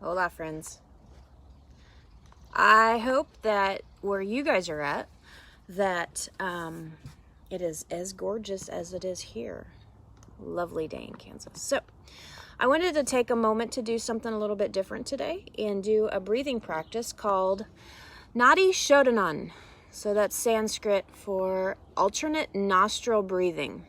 Hola, friends. I hope that where you guys are at, that it is as gorgeous as it is here. Lovely day in Kansas. So I wanted to take a moment to do something a little bit different today and do a breathing practice called Nadi Shodanan. So that's Sanskrit for alternate nostril breathing.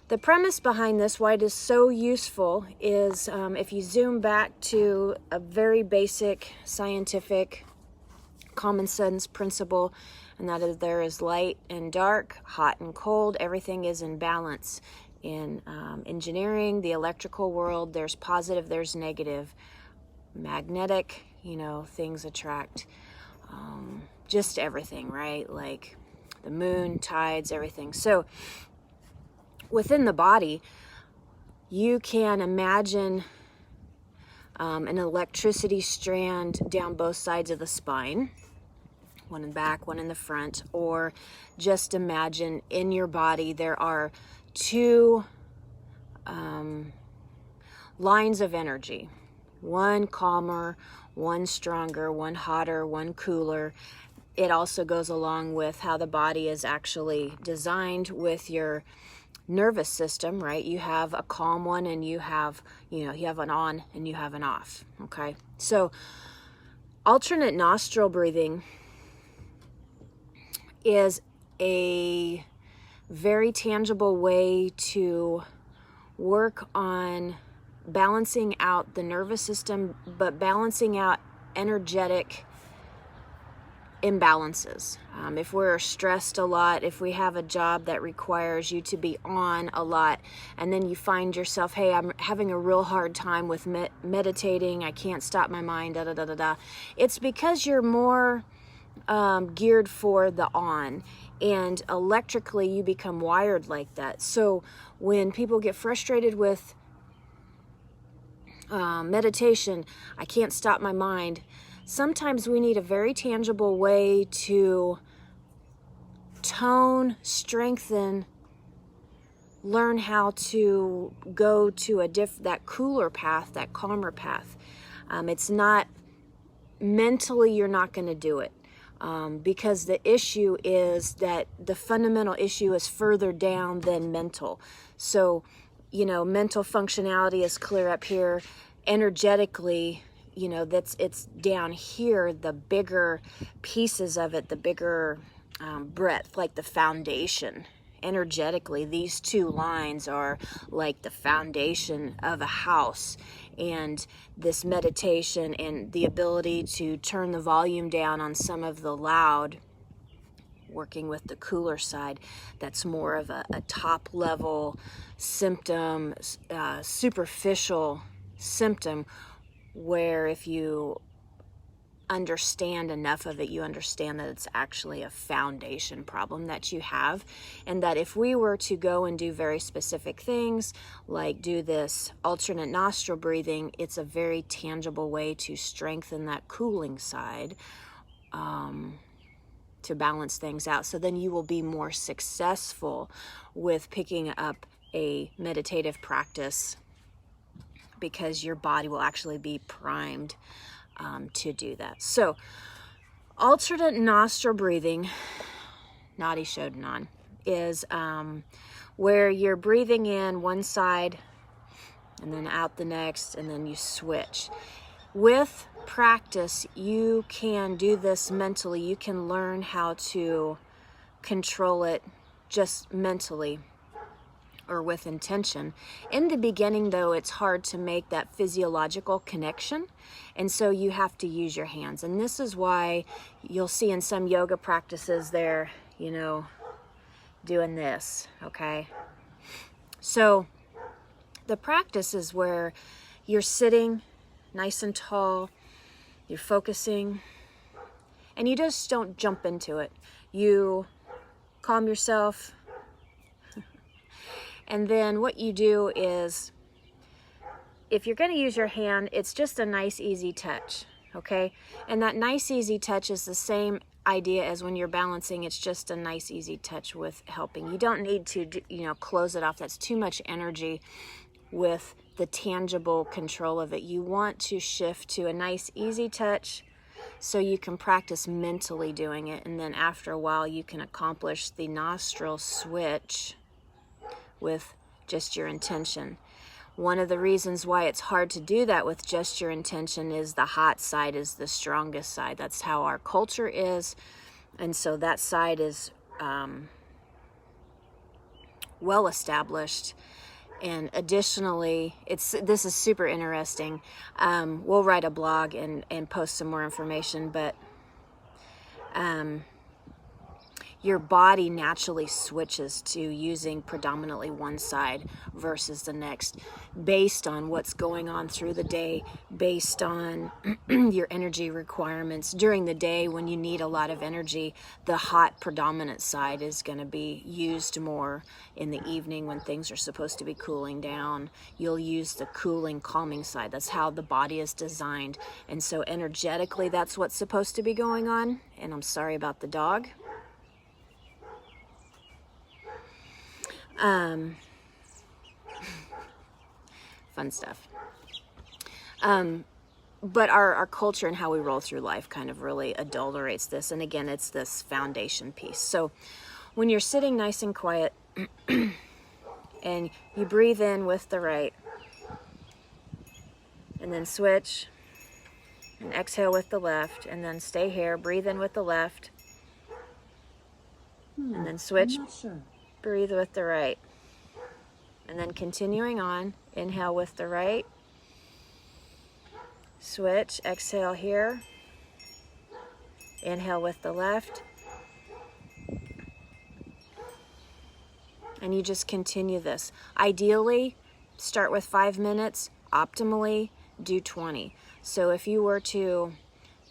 The premise behind this, why it is so useful, is if you zoom back to a very basic scientific common sense principle, and that is there is light and dark, hot and cold, everything is in balance. In engineering, the electrical world, there's positive, there's negative. Magnetic, things attract just everything, right? Like the moon, tides, everything. So within the body, you can imagine an electricity strand down both sides of the spine, one in the back, one in the front, or just imagine in your body there are two lines of energy, one calmer, one stronger, one hotter, one cooler. It also goes along with how the body is actually designed with your nervous system, right? You have a calm one and you have an on and you have an off, okay? So alternate nostril breathing is a very tangible way to work on balancing out the nervous system, but balancing out energetic imbalances. If we're stressed a lot, if we have a job that requires you to be on a lot, and then you find yourself, hey, I'm having a real hard time with meditating, I can't stop my mind, it's because you're more geared for the on, and electrically you become wired like that. So when people get frustrated with meditation, I can't stop my mind, sometimes we need a very tangible way to tone, strengthen, learn how to go to that cooler path, that calmer path. It's not mentally, you're not going to do it, because the issue is that the fundamental issue is further down than mental. So, mental functionality is clear up here. Energetically, it's down here, the bigger pieces of it, the bigger breadth, like the foundation. Energetically, these two lines are like the foundation of a house. And this meditation and the ability to turn the volume down on some of the loud, working with the cooler side, that's more of a top level symptom, superficial symptom, where if you understand enough of it, you understand that it's actually a foundation problem that you have, and that if we were to go and do very specific things, like do this alternate nostril breathing, it's a very tangible way to strengthen that cooling side, to balance things out. So then you will be more successful with picking up a meditative practice, because your body will actually be primed to do that. So alternate nostril breathing, Nadi Shodanan, is where you're breathing in one side and then out the next, and then you switch. With practice, you can do this mentally. You can learn how to control it just mentally, or with intention. In the beginning, though, it's hard to make that physiological connection, and so you have to use your hands. And this is why you'll see in some yoga practices they're, doing this, okay? So the practice is where you're sitting nice and tall, you're focusing, and you just don't jump into it. You calm yourself. And then what you do is, if you're going to use your hand, it's just a nice, easy touch, okay? And that nice, easy touch is the same idea as when you're balancing. It's just a nice, easy touch with helping. You don't need to, close it off. That's too much energy. with the tangible control of it. You want to shift to a nice, easy touch so you can practice mentally doing it. And then after a while, you can accomplish the nostril switch with just your intention. One of the reasons why it's hard to do that with just your intention is the hot side is the strongest side. That's how our culture is. And so that side is well established. And additionally, this is super interesting. We'll write a blog and post some more information, but your body naturally switches to using predominantly one side versus the next based on what's going on through the day, based on your energy requirements. During the day, when you need a lot of energy, the hot predominant side is going to be used more. In the evening, when things are supposed to be cooling down, you'll use the cooling, calming side. That's how the body is designed. And so energetically, that's what's supposed to be going on. And I'm sorry about the dog. Fun stuff. But our culture and how we roll through life kind of really adulterates this. And again, it's this foundation piece. So when you're sitting nice and quiet and you breathe in with the right and then switch and exhale with the left and then stay here, breathe in with the left and then switch. I'm not sure. Breathe with the right. And then continuing on, inhale with the right. Switch, exhale here. Inhale with the left. And you just continue this. Ideally, start with 5 minutes. Optimally, do 20. So if you were to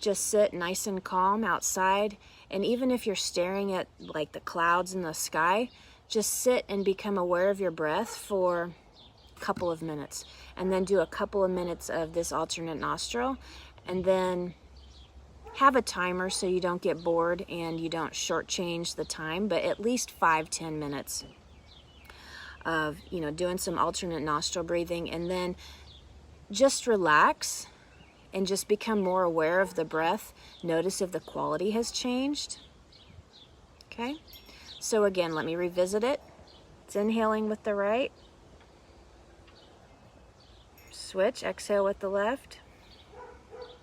just sit nice and calm outside, and even if you're staring at like the clouds in the sky, just sit and become aware of your breath for a couple of minutes, and then do a couple of minutes of this alternate nostril, and then have a timer so you don't get bored and you don't shortchange the time, but at least 5-10 minutes of, doing some alternate nostril breathing, and then just relax and just become more aware of the breath. Notice if the quality has changed. Okay? So again, let me revisit it. It's inhaling with the right. Switch, exhale with the left.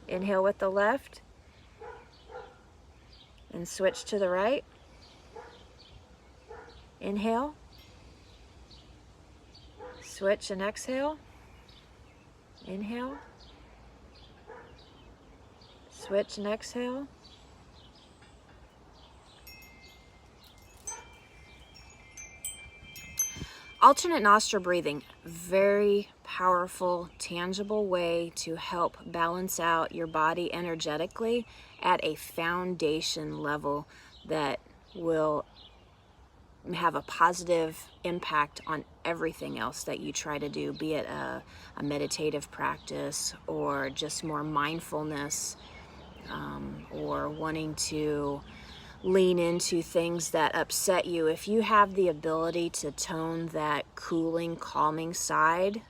Inhale with the left. And switch to the right. Inhale. Switch and exhale. Inhale. Switch and exhale. Alternate nostril breathing, very powerful, tangible way to help balance out your body energetically at a foundation level that will have a positive impact on everything else that you try to do, be it a meditative practice or just more mindfulness, or wanting to lean into things that upset you. If you have the ability to tone that cooling, calming side,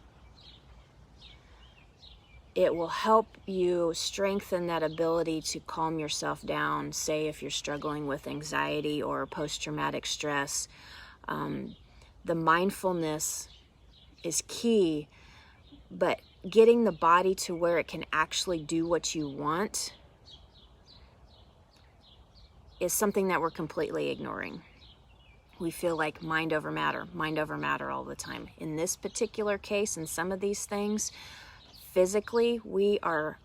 it will help you strengthen that ability to calm yourself down. Say if you're struggling with anxiety or post-traumatic stress, the mindfulness is key, but getting the body to where it can actually do what you want is something that we're completely ignoring. We feel like mind over matter all the time. In this particular case, in some of these things, physically, we are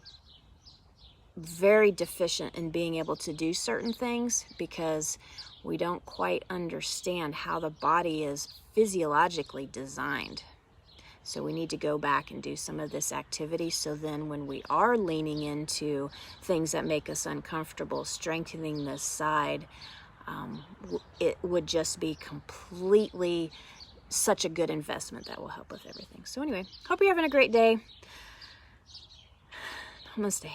very deficient in being able to do certain things because we don't quite understand how the body is physiologically designed. So we need to go back and do some of this activity, so then when we are leaning into things that make us uncomfortable, strengthening this side, it would just be completely such a good investment that will help with everything. So anyway, hope you're having a great day. Namaste.